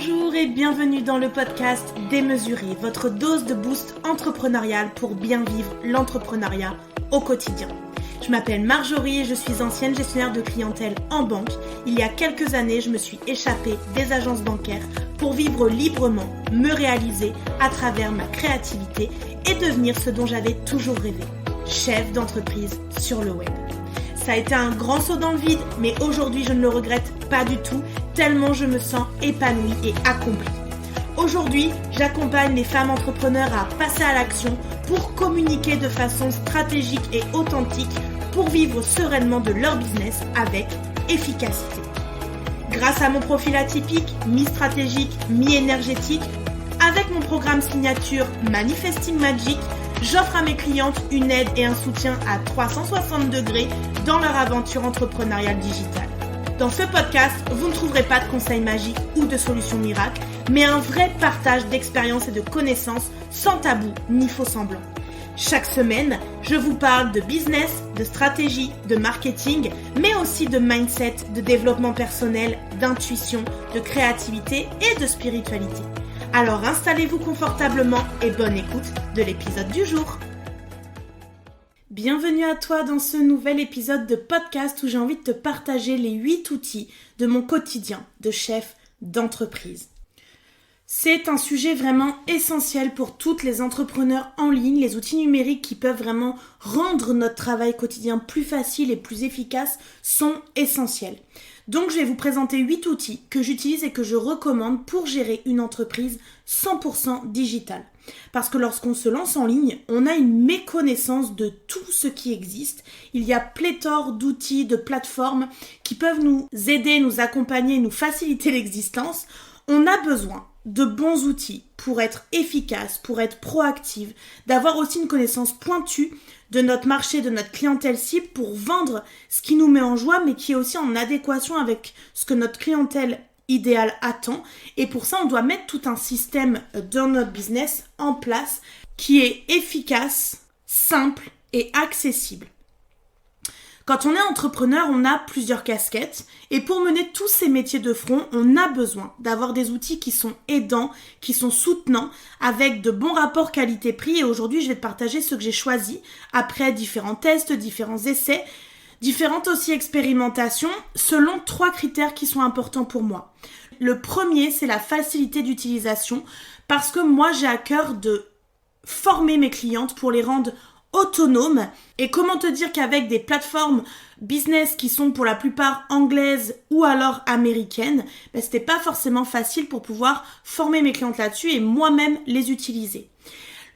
Bonjour et bienvenue dans le podcast Démesuré, votre dose de boost entrepreneurial pour bien vivre l'entrepreneuriat au quotidien. Je m'appelle Marjorie et je suis ancienne gestionnaire de clientèle en banque. Il y a quelques années, je me suis échappée des agences bancaires pour vivre librement, me réaliser à travers ma créativité et devenir ce dont j'avais toujours rêvé, chef d'entreprise sur le web. Ça a été un grand saut dans le vide, mais aujourd'hui je ne le regrette pas du tout, tellement je me sens épanouie et accomplie. Aujourd'hui, j'accompagne les femmes entrepreneurs à passer à l'action pour communiquer de façon stratégique et authentique pour vivre sereinement de leur business avec efficacité. Grâce à mon profil atypique, mi-stratégique, mi-énergétique, avec mon programme signature Manifesting Magic, j'offre à mes clientes une aide et un soutien à 360 degrés dans leur aventure entrepreneuriale digitale. Dans ce podcast, vous ne trouverez pas de conseils magiques ou de solutions miracles, mais un vrai partage d'expériences et de connaissances sans tabou ni faux semblants. Chaque semaine, je vous parle de business, de stratégie, de marketing, mais aussi de mindset, de développement personnel, d'intuition, de créativité et de spiritualité. Alors installez-vous confortablement et bonne écoute de l'épisode du jour. Bienvenue à toi dans ce nouvel épisode de podcast où j'ai envie de te partager les 8 outils de mon quotidien de chef d'entreprise. C'est un sujet vraiment essentiel pour toutes les entrepreneurs en ligne, les outils numériques qui peuvent vraiment rendre notre travail quotidien plus facile et plus efficace sont essentiels. Donc je vais vous présenter 8 outils que j'utilise et que je recommande pour gérer une entreprise 100% digitale. Parce que lorsqu'on se lance en ligne, on a une méconnaissance de tout ce qui existe. Il y a pléthore d'outils, de plateformes qui peuvent nous aider, nous accompagner, nous faciliter l'existence. On a besoin de bons outils pour être efficace, pour être proactive, d'avoir aussi une connaissance pointue de notre marché, de notre clientèle cible pour vendre ce qui nous met en joie, mais qui est aussi en adéquation avec ce que notre clientèle idéale attend. Et pour ça, on doit mettre tout un système dans notre business en place qui est efficace, simple et accessible. Quand on est entrepreneur, on a plusieurs casquettes et pour mener tous ces métiers de front, on a besoin d'avoir des outils qui sont aidants, qui sont soutenants, avec de bons rapports qualité-prix. Et aujourd'hui, je vais te partager ceux que j'ai choisis après différents tests, différents essais, différentes aussi expérimentations, selon 3 critères qui sont importants pour moi. Le premier, c'est la facilité d'utilisation, parce que moi, j'ai à cœur de former mes clientes pour les rendre autonomes. Et comment te dire qu'avec des plateformes business qui sont pour la plupart anglaises ou alors américaines, c'était pas forcément facile pour pouvoir former mes clientes là-dessus et moi-même les utiliser.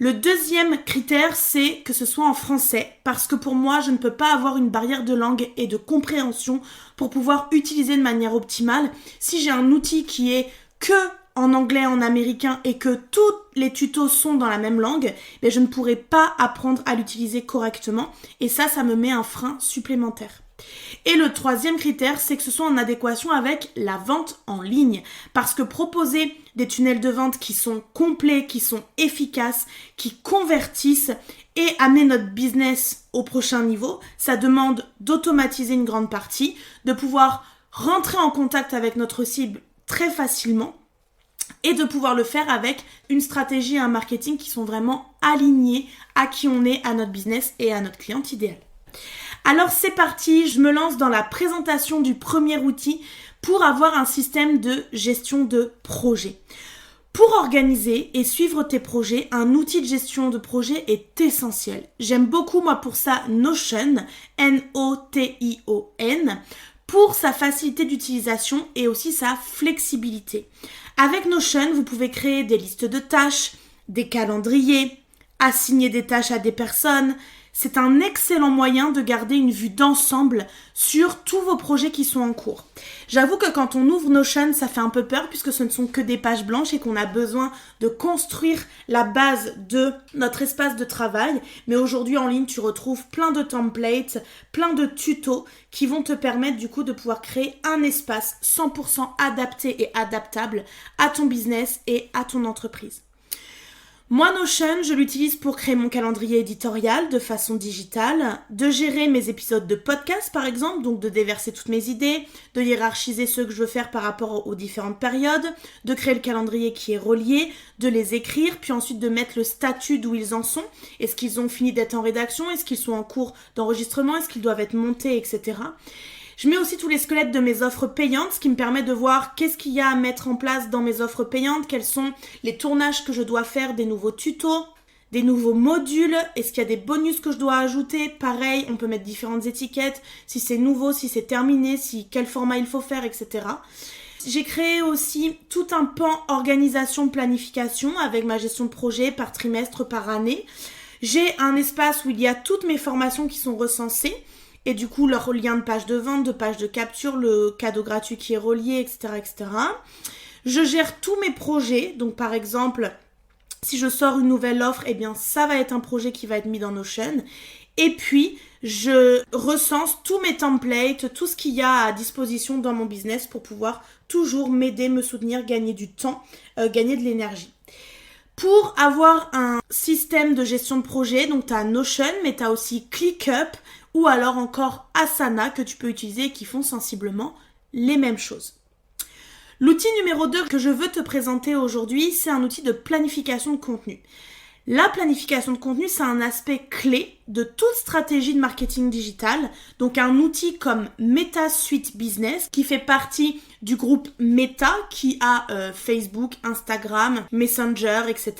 Le deuxième critère, c'est que ce soit en français, parce que pour moi, je ne peux pas avoir une barrière de langue et de compréhension pour pouvoir utiliser de manière optimale. Si j'ai un outil qui est que en anglais, en américain et que tous les tutos sont dans la même langue, je ne pourrai pas apprendre à l'utiliser correctement et ça me met un frein supplémentaire. Et le troisième critère, c'est que ce soit en adéquation avec la vente en ligne. Parce que proposer des tunnels de vente qui sont complets, qui sont efficaces, qui convertissent et amener notre business au prochain niveau, ça demande d'automatiser une grande partie, de pouvoir rentrer en contact avec notre cible très facilement et de pouvoir le faire avec une stratégie et un marketing qui sont vraiment alignés à qui on est, à notre business et à notre cliente idéale. Alors c'est parti, je me lance dans la présentation du premier outil pour avoir un système de gestion de projet. Pour organiser et suivre tes projets, un outil de gestion de projet est essentiel. J'aime beaucoup moi pour ça Notion, N-O-T-I-O-N, pour sa facilité d'utilisation et aussi sa flexibilité. Avec Notion, vous pouvez créer des listes de tâches, des calendriers, assigner des tâches à des personnes. C'est un excellent moyen de garder une vue d'ensemble sur tous vos projets qui sont en cours. J'avoue que quand on ouvre Notion, ça fait un peu peur puisque ce ne sont que des pages blanches et qu'on a besoin de construire la base de notre espace de travail. Mais aujourd'hui en ligne, tu retrouves plein de templates, plein de tutos qui vont te permettre du coup de pouvoir créer un espace 100% adapté et adaptable à ton business et à ton entreprise. Moi, Notion, je l'utilise pour créer mon calendrier éditorial de façon digitale, de gérer mes épisodes de podcast par exemple, donc de déverser toutes mes idées, de hiérarchiser ceux que je veux faire par rapport aux différentes périodes, de créer le calendrier qui est relié, de les écrire, puis ensuite de mettre le statut d'où ils en sont. Est-ce qu'ils ont fini d'être en rédaction? Est-ce qu'ils sont en cours d'enregistrement? Est-ce qu'ils doivent être montés, etc. Je mets aussi tous les squelettes de mes offres payantes, ce qui me permet de voir qu'est-ce qu'il y a à mettre en place dans mes offres payantes, quels sont les tournages que je dois faire, des nouveaux tutos, des nouveaux modules, est-ce qu'il y a des bonus que je dois ajouter? Pareil, on peut mettre différentes étiquettes, si c'est nouveau, si c'est terminé, quel format il faut faire, etc. J'ai créé aussi tout un pan organisation, planification avec ma gestion de projet par trimestre, par année. J'ai un espace où il y a toutes mes formations qui sont recensées. Et du coup, leur lien de page de vente, de page de capture, le cadeau gratuit qui est relié, etc., etc. Je gère tous mes projets. Donc, par exemple, si je sors une nouvelle offre, eh bien, ça va être un projet qui va être mis dans Notion. Et puis, je recense tous mes templates, tout ce qu'il y a à disposition dans mon business pour pouvoir toujours m'aider, me soutenir, gagner du temps, gagner de l'énergie. Pour avoir un système de gestion de projet, donc tu as Notion, mais tu as aussi ClickUp ou alors encore Asana que tu peux utiliser et qui font sensiblement les mêmes choses. L'outil numéro 2 que je veux te présenter aujourd'hui, c'est un outil de planification de contenu. La planification de contenu, c'est un aspect clé de toute stratégie de marketing digital. Donc un outil comme Meta Suite Business qui fait partie du groupe Meta qui a Facebook, Instagram, Messenger, etc.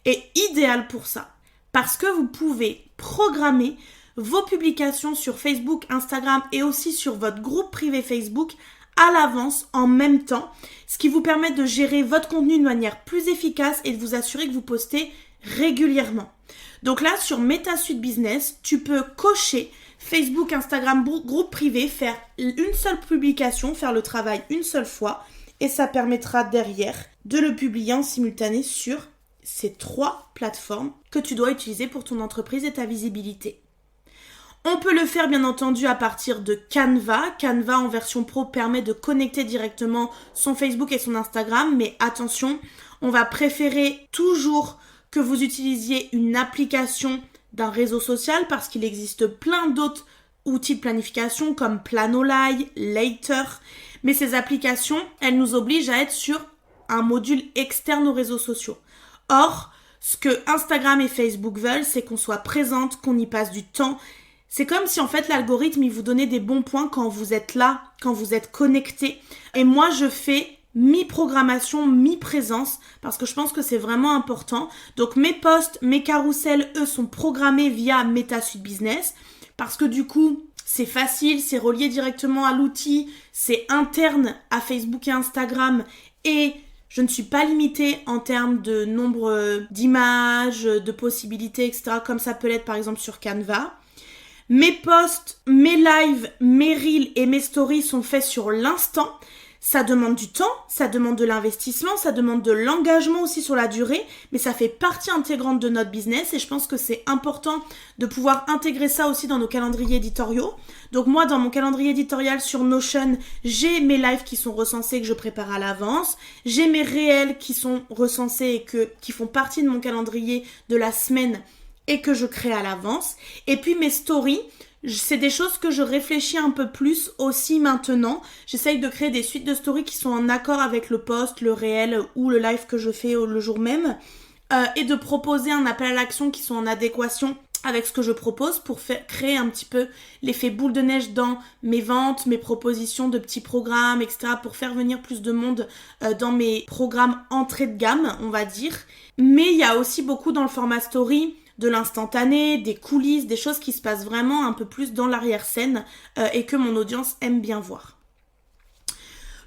est idéal pour ça. Parce que vous pouvez programmer vos publications sur Facebook, Instagram et aussi sur votre groupe privé Facebook à l'avance en même temps, ce qui vous permet de gérer votre contenu de manière plus efficace et de vous assurer que vous postez régulièrement. Donc là, sur Meta Suite Business, tu peux cocher Facebook, Instagram, groupe privé, faire une seule publication, faire le travail une seule fois et ça permettra derrière de le publier en simultané sur ces 3 plateformes que tu dois utiliser pour ton entreprise et ta visibilité. On peut le faire bien entendu à partir de Canva. Canva en version pro permet de connecter directement son Facebook et son Instagram, mais attention, on va préférer toujours que vous utilisiez une application d'un réseau social parce qu'il existe plein d'autres outils de planification comme Planolai, Later, mais ces applications, elles nous obligent à être sur un module externe aux réseaux sociaux. Or, ce que Instagram et Facebook veulent, c'est qu'on soit présente, qu'on y passe du temps. C'est comme si en fait l'algorithme il vous donnait des bons points quand vous êtes là, quand vous êtes connecté. Et moi je fais mi-programmation, mi-présence parce que je pense que c'est vraiment important. Donc mes posts, mes carousels, eux sont programmés via Meta Suite Business parce que du coup c'est facile, c'est relié directement à l'outil, c'est interne à Facebook et Instagram et je ne suis pas limitée en termes de nombre d'images, de possibilités, etc. comme ça peut l'être par exemple sur Canva. Mes posts, mes lives, mes reels et mes stories sont faits sur l'instant. Ça demande du temps, ça demande de l'investissement, ça demande de l'engagement aussi sur la durée, mais ça fait partie intégrante de notre business et je pense que c'est important de pouvoir intégrer ça aussi dans nos calendriers éditoriaux. Donc moi, dans mon calendrier éditorial sur Notion, j'ai mes lives qui sont recensés que je prépare à l'avance, j'ai mes réels qui sont recensés et qui font partie de mon calendrier de la semaine et que je crée à l'avance. Et puis mes stories, c'est des choses que je réfléchis un peu plus aussi maintenant. J'essaye de créer des suites de stories qui sont en accord avec le post, le réel ou le live que je fais le jour même. Et de proposer un appel à l'action qui sont en adéquation avec ce que je propose pour créer un petit peu l'effet boule de neige dans mes ventes, mes propositions de petits programmes, etc. pour faire venir plus de monde dans mes programmes entrée de gamme, on va dire. Mais il y a aussi beaucoup dans le format story de l'instantané, des coulisses, des choses qui se passent vraiment un peu plus dans l'arrière-scène et que mon audience aime bien voir.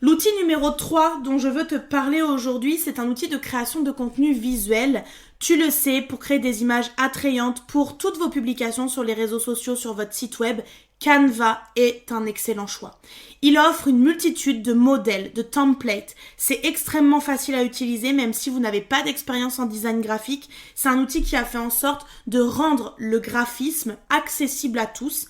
L'outil numéro 3 dont je veux te parler aujourd'hui, c'est un outil de création de contenu visuel. Tu le sais, pour créer des images attrayantes pour toutes vos publications sur les réseaux sociaux, sur votre site web, Canva est un excellent choix. Il offre une multitude de modèles, de templates. C'est extrêmement facile à utiliser, même si vous n'avez pas d'expérience en design graphique. C'est un outil qui a fait en sorte de rendre le graphisme accessible à tous.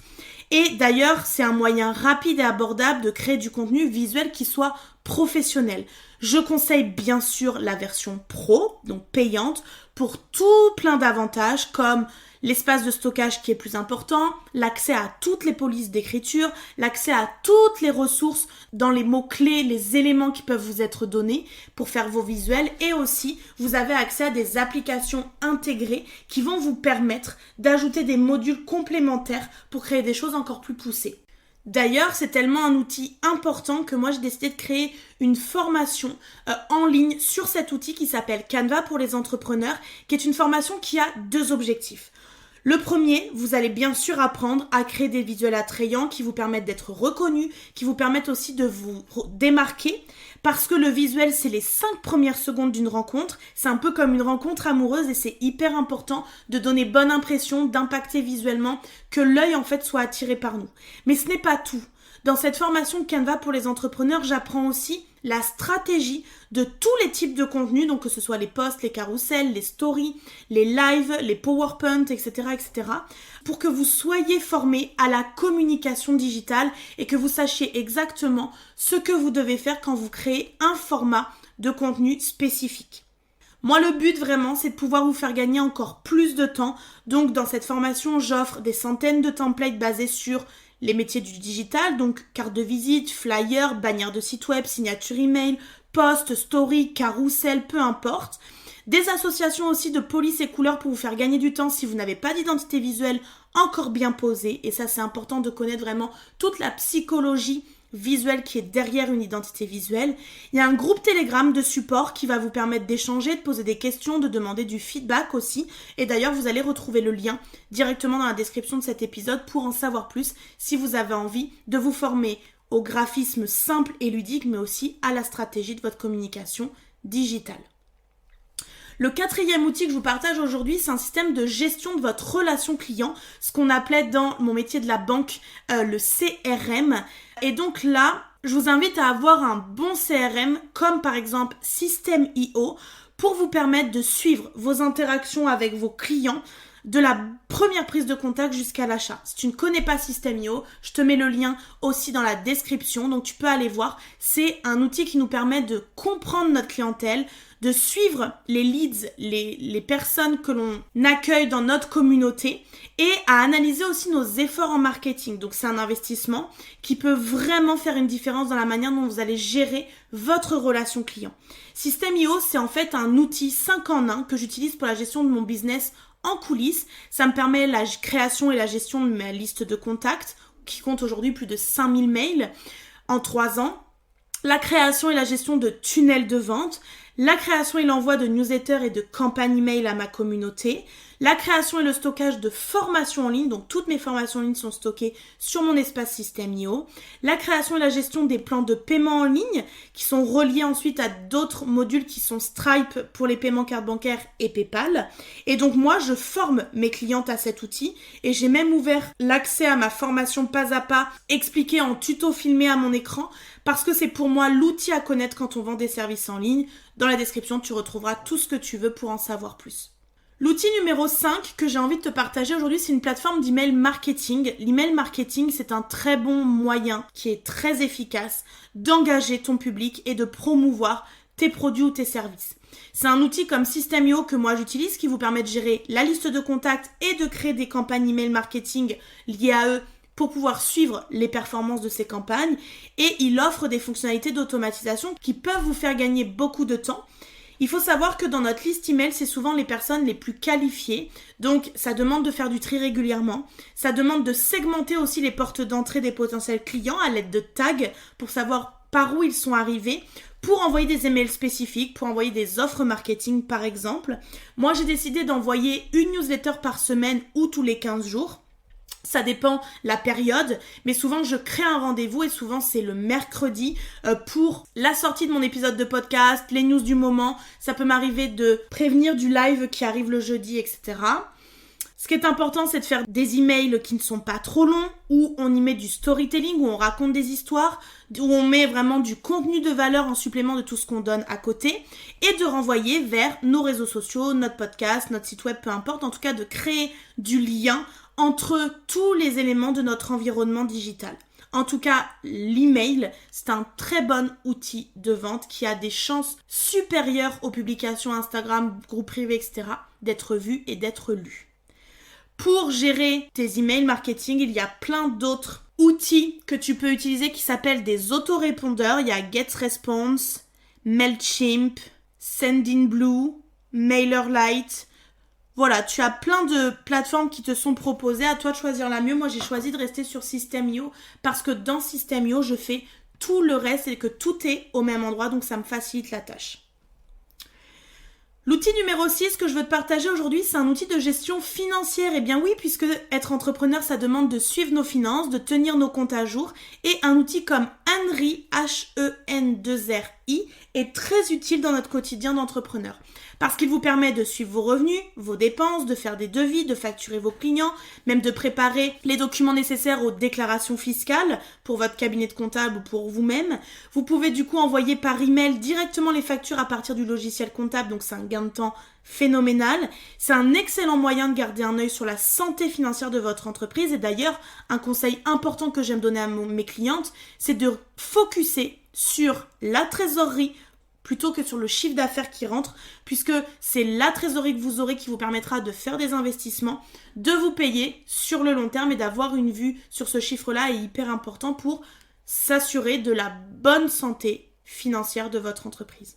Et d'ailleurs, c'est un moyen rapide et abordable de créer du contenu visuel qui soit professionnel. Je conseille bien sûr la version pro, donc payante, pour tout plein d'avantages comme l'espace de stockage qui est plus important, l'accès à toutes les polices d'écriture, l'accès à toutes les ressources dans les mots-clés, les éléments qui peuvent vous être donnés pour faire vos visuels, et aussi vous avez accès à des applications intégrées qui vont vous permettre d'ajouter des modules complémentaires pour créer des choses encore plus poussées. D'ailleurs, c'est tellement un outil important que moi j'ai décidé de créer une formation en ligne sur cet outil qui s'appelle Canva pour les entrepreneurs, qui est une formation qui a 2 objectifs. Le premier, vous allez bien sûr apprendre à créer des visuels attrayants qui vous permettent d'être reconnus, qui vous permettent aussi de vous démarquer, parce que le visuel, c'est les 5 premières secondes d'une rencontre. C'est un peu comme une rencontre amoureuse et c'est hyper important de donner bonne impression, d'impacter visuellement, que l'œil en fait soit attiré par nous. Mais ce n'est pas tout. Dans cette formation Canva pour les entrepreneurs, j'apprends aussi la stratégie de tous les types de contenus, donc que ce soit les posts, les carousels, les stories, les lives, les PowerPoint, etc., pour que vous soyez formés à la communication digitale et que vous sachiez exactement ce que vous devez faire quand vous créez un format de contenu spécifique. Moi, le but vraiment, c'est de pouvoir vous faire gagner encore plus de temps. Donc, dans cette formation, j'offre des centaines de templates basés sur les métiers du digital, donc carte de visite, flyer, bannière de site web, signature email, post, story, carousel, peu importe. Des associations aussi de police et couleurs pour vous faire gagner du temps si vous n'avez pas d'identité visuelle encore bien posée. Et ça, c'est important de connaître vraiment toute la psychologie visuelle qui est derrière une identité visuelle. Il y a un groupe Telegram de support qui va vous permettre d'échanger, de poser des questions, de demander du feedback aussi. Et d'ailleurs, vous allez retrouver le lien directement dans la description de cet épisode pour en savoir plus si vous avez envie de vous former au graphisme simple et ludique, mais aussi à la stratégie de votre communication digitale. Le 4e outil que je vous partage aujourd'hui, c'est un système de gestion de votre relation client, ce qu'on appelait dans mon métier de la banque le CRM. Et donc là, je vous invite à avoir un bon CRM comme par exemple System.io pour vous permettre de suivre vos interactions avec vos clients de la première prise de contact jusqu'à l'achat. Si tu ne connais pas System.io, je te mets le lien aussi dans la description, donc tu peux aller voir. C'est un outil qui nous permet de comprendre notre clientèle, de suivre les leads, les personnes que l'on accueille dans notre communauté et à analyser aussi nos efforts en marketing. Donc c'est un investissement qui peut vraiment faire une différence dans la manière dont vous allez gérer votre relation client. System.io, c'est en fait un outil 5 en 1 que j'utilise pour la gestion de mon business en coulisses. Ça me permet la création et la gestion de ma liste de contacts qui compte aujourd'hui plus de 5000 mails en 3 ans. La création et la gestion de tunnels de vente, la création et l'envoi de newsletters et de campagnes email à ma communauté, la création et le stockage de formations en ligne, donc toutes mes formations en ligne sont stockées sur mon espace System.io, la création et la gestion des plans de paiement en ligne qui sont reliés ensuite à d'autres modules qui sont Stripe pour les paiements carte bancaire et PayPal. Et donc moi, je forme mes clientes à cet outil et j'ai même ouvert l'accès à ma formation pas à pas expliquée en tuto filmé à mon écran parce que c'est pour moi l'outil à connaître quand on vend des services en ligne. Dans la description, tu retrouveras tout ce que tu veux pour en savoir plus. L'outil numéro 5 que j'ai envie de te partager aujourd'hui, c'est une plateforme d'email marketing. L'email marketing, c'est un très bon moyen qui est très efficace d'engager ton public et de promouvoir tes produits ou tes services. C'est un outil comme System.io que moi j'utilise qui vous permet de gérer la liste de contacts et de créer des campagnes email marketing liées à eux pour pouvoir suivre les performances de ces campagnes et il offre des fonctionnalités d'automatisation qui peuvent vous faire gagner beaucoup de temps. Il faut savoir que dans notre liste email, c'est souvent les personnes les plus qualifiées. Donc, ça demande de faire du tri régulièrement. Ça demande de segmenter aussi les portes d'entrée des potentiels clients à l'aide de tags pour savoir par où ils sont arrivés, pour envoyer des emails spécifiques, pour envoyer des offres marketing par exemple. Moi, j'ai décidé d'envoyer une newsletter par semaine ou tous les 15 jours. Ça dépend la période, mais souvent je crée un rendez-vous et souvent c'est le mercredi pour la sortie de mon épisode de podcast, les news du moment. Ça peut m'arriver de prévenir du live qui arrive le jeudi, etc. Ce qui est important, c'est de faire des emails qui ne sont pas trop longs, où on y met du storytelling, où on raconte des histoires, où on met vraiment du contenu de valeur en supplément de tout ce qu'on donne à côté, et de renvoyer vers nos réseaux sociaux, notre podcast, notre site web, peu importe, en tout cas de créer du lien entre tous les éléments de notre environnement digital. En tout cas, l'email, c'est un très bon outil de vente qui a des chances supérieures aux publications Instagram, groupes privés, etc., d'être vu et d'être lu. Pour gérer tes emails marketing, il y a plein d'autres outils que tu peux utiliser qui s'appellent des autorépondeurs. Il y a GetResponse, Mailchimp, Sendinblue, MailerLite. Voilà, tu as plein de plateformes qui te sont proposées, à toi de choisir la mieux. Moi, j'ai choisi de rester sur System.io parce que dans System.io, je fais tout le reste et que tout est au même endroit, donc ça me facilite la tâche. L'outil numéro 6 que je veux te partager aujourd'hui, c'est un outil de gestion financière. Eh bien oui, puisque être entrepreneur, ça demande de suivre nos finances, de tenir nos comptes à jour. Et un outil comme Henry, H-E-N-2-R-I, est très utile dans notre quotidien d'entrepreneur. Parce qu'il vous permet de suivre vos revenus, vos dépenses, de faire des devis, de facturer vos clients, même de préparer les documents nécessaires aux déclarations fiscales pour votre cabinet de comptable ou pour vous-même. Vous pouvez du coup envoyer par email directement les factures à partir du logiciel comptable, donc c'est un gain de temps phénoménal. C'est un excellent moyen de garder un œil sur la santé financière de votre entreprise. Et d'ailleurs, un conseil important que j'aime donner à mes clientes, c'est de focuser sur la trésorerie plutôt que sur le chiffre d'affaires qui rentre, puisque c'est la trésorerie que vous aurez qui vous permettra de faire des investissements, de vous payer sur le long terme et d'avoir une vue sur ce chiffre-là est hyper important pour s'assurer de la bonne santé financière de votre entreprise.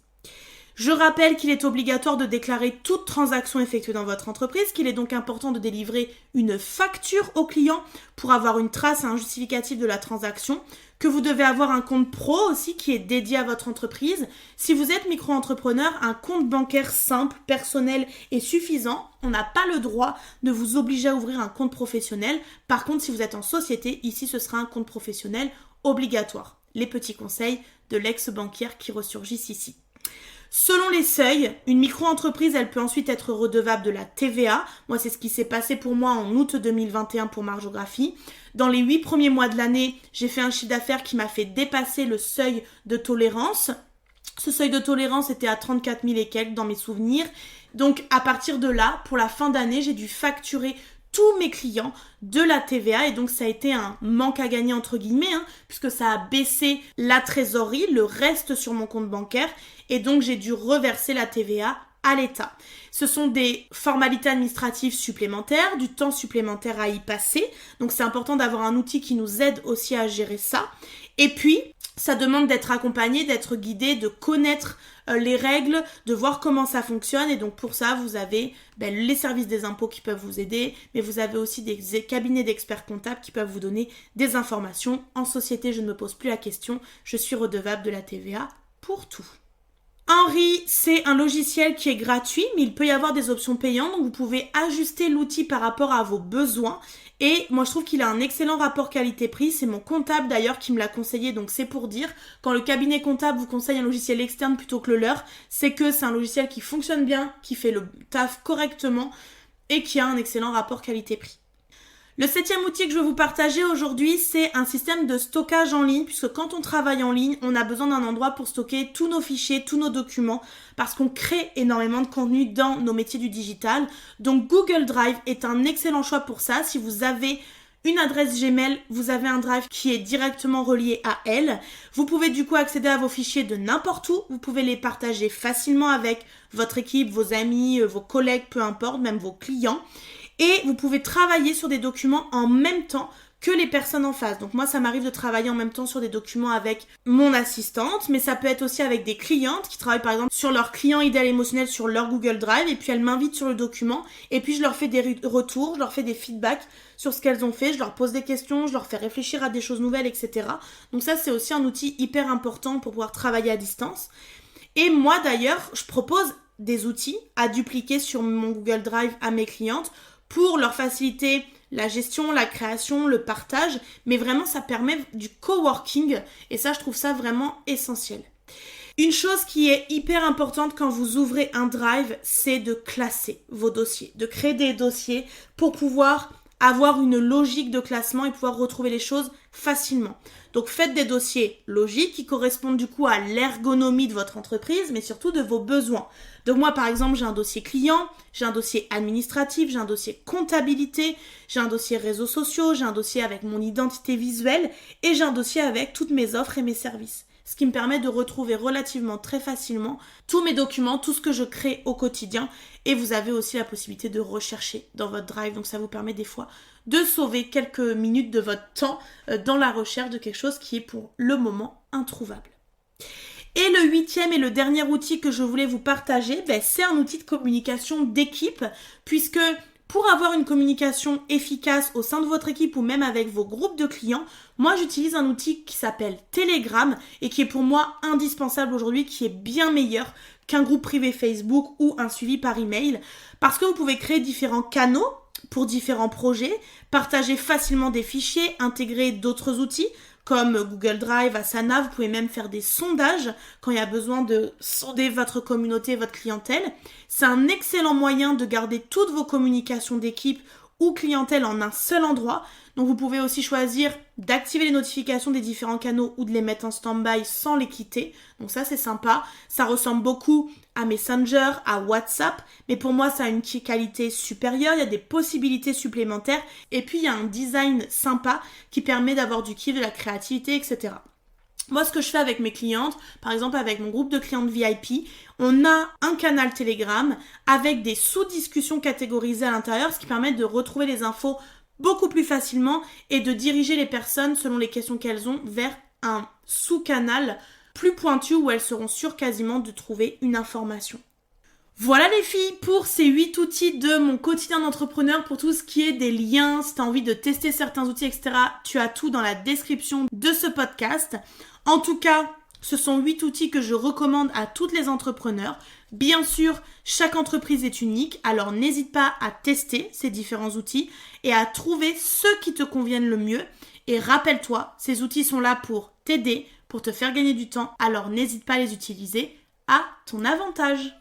Je rappelle qu'il est obligatoire de déclarer toute transaction effectuée dans votre entreprise, qu'il est donc important de délivrer une facture au client pour avoir une trace et un justificatif de la transaction, que vous devez avoir un compte pro aussi qui est dédié à votre entreprise. Si vous êtes micro-entrepreneur, un compte bancaire simple, personnel et suffisant. On n'a pas le droit de vous obliger à ouvrir un compte professionnel. Par contre, si vous êtes en société, ici ce sera un compte professionnel obligatoire. Les petits conseils de l'ex-banquière qui ressurgissent ici. Selon les seuils, une micro-entreprise, elle peut ensuite être redevable de la TVA. Moi, c'est ce qui s'est passé pour moi en août 2021 pour Margeographie. Dans les 8 premiers mois de l'année, j'ai fait un chiffre d'affaires qui m'a fait dépasser le seuil de tolérance. Ce seuil de tolérance était à 34 000 et quelques dans mes souvenirs. Donc, à partir de là, pour la fin d'année, j'ai dû facturer tous mes clients de la TVA et donc ça a été un manque à gagner entre guillemets puisque ça a baissé la trésorerie, le reste sur mon compte bancaire et donc j'ai dû reverser la TVA à l'État. Ce sont des formalités administratives supplémentaires, du temps supplémentaire à y passer, donc c'est important d'avoir un outil qui nous aide aussi à gérer ça. Et puis, ça demande d'être accompagné, d'être guidé, de connaître les règles, de voir comment ça fonctionne. Et donc pour ça, vous avez les services des impôts qui peuvent vous aider, mais vous avez aussi des cabinets d'experts comptables qui peuvent vous donner des informations. En société, je ne me pose plus la question, je suis redevable de la TVA pour tout. Henry, c'est un logiciel qui est gratuit, mais il peut y avoir des options payantes, donc vous pouvez ajuster l'outil par rapport à vos besoins. Et moi, je trouve qu'il a un excellent rapport qualité-prix. C'est mon comptable d'ailleurs qui me l'a conseillé, donc c'est pour dire. Quand le cabinet comptable vous conseille un logiciel externe plutôt que le leur, c'est que c'est un logiciel qui fonctionne bien, qui fait le taf correctement et qui a un excellent rapport qualité-prix. Le 7e outil que je veux vous partager aujourd'hui, c'est un système de stockage en ligne, puisque quand on travaille en ligne, on a besoin d'un endroit pour stocker tous nos fichiers, tous nos documents, parce qu'on crée énormément de contenu dans nos métiers du digital. Donc Google Drive est un excellent choix pour ça. Si vous avez une adresse Gmail, vous avez un Drive qui est directement relié à elle. Vous pouvez du coup accéder à vos fichiers de n'importe où. Vous pouvez les partager facilement avec votre équipe, vos amis, vos collègues, peu importe, même vos clients. Et vous pouvez travailler sur des documents en même temps que les personnes en face. Donc moi, ça m'arrive de travailler en même temps sur des documents avec mon assistante, mais ça peut être aussi avec des clientes qui travaillent par exemple sur leur client idéal émotionnel sur leur Google Drive et puis elles m'invitent sur le document et puis je leur fais des retours, je leur fais des feedbacks sur ce qu'elles ont fait, je leur pose des questions, je leur fais réfléchir à des choses nouvelles, etc. Donc ça, c'est aussi un outil hyper important pour pouvoir travailler à distance. Et moi d'ailleurs, je propose des outils à dupliquer sur mon Google Drive à mes clientes pour leur faciliter la gestion, la création, le partage, mais vraiment ça permet du coworking et ça je trouve ça vraiment essentiel. Une chose qui est hyper importante quand vous ouvrez un Drive, c'est de classer vos dossiers, de créer des dossiers pour pouvoir avoir une logique de classement et pouvoir retrouver les choses facilement. Donc faites des dossiers logiques qui correspondent du coup à l'ergonomie de votre entreprise, mais surtout de vos besoins. Donc moi par exemple j'ai un dossier client, j'ai un dossier administratif, j'ai un dossier comptabilité, j'ai un dossier réseaux sociaux, j'ai un dossier avec mon identité visuelle et j'ai un dossier avec toutes mes offres et mes services. Ce qui me permet de retrouver relativement très facilement tous mes documents, tout ce que je crée au quotidien. Et vous avez aussi la possibilité de rechercher dans votre Drive. Donc ça vous permet des fois de sauver quelques minutes de votre temps dans la recherche de quelque chose qui est pour le moment introuvable. Et le 8e et le dernier outil que je voulais vous partager, c'est un outil de communication d'équipe, puisque pour avoir une communication efficace au sein de votre équipe ou même avec vos groupes de clients, moi j'utilise un outil qui s'appelle Telegram et qui est pour moi indispensable aujourd'hui, qui est bien meilleur qu'un groupe privé Facebook ou un suivi par email, parce que vous pouvez créer différents canaux pour différents projets, partager facilement des fichiers, intégrer d'autres outils comme Google Drive, Asana. Vous pouvez même faire des sondages quand il y a besoin de sonder votre communauté, votre clientèle. C'est un excellent moyen de garder toutes vos communications d'équipe ou clientèle en un seul endroit. Donc vous pouvez aussi choisir d'activer les notifications des différents canaux ou de les mettre en stand-by sans les quitter. Donc ça c'est sympa. Ça ressemble beaucoup à Messenger, à WhatsApp, mais pour moi ça a une qualité supérieure, il y a des possibilités supplémentaires et puis il y a un design sympa qui permet d'avoir du kiff, de la créativité, etc. Moi, ce que je fais avec mes clientes, par exemple avec mon groupe de clientes VIP, on a un canal Telegram avec des sous-discussions catégorisées à l'intérieur, ce qui permet de retrouver les infos beaucoup plus facilement et de diriger les personnes selon les questions qu'elles ont vers un sous-canal plus pointu où elles seront sûres quasiment de trouver une information. Voilà les filles pour ces 8 outils de mon quotidien d'entrepreneur. Pour tout ce qui est des liens, si tu as envie de tester certains outils, etc., tu as tout dans la description de ce podcast. En tout cas, ce sont 8 outils que je recommande à toutes les entrepreneurs. Bien sûr, chaque entreprise est unique, alors n'hésite pas à tester ces différents outils et à trouver ceux qui te conviennent le mieux. Et rappelle-toi, ces outils sont là pour t'aider, pour te faire gagner du temps, alors n'hésite pas à les utiliser à ton avantage.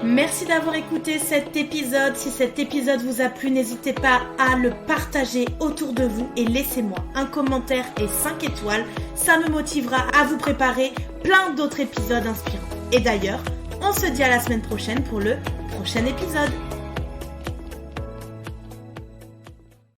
Merci d'avoir écouté cet épisode. Si cet épisode vous a plu, n'hésitez pas à le partager autour de vous et laissez-moi un commentaire et 5 étoiles. Ça me motivera à vous préparer plein d'autres épisodes inspirants. Et d'ailleurs, on se dit à la semaine prochaine pour le prochain épisode.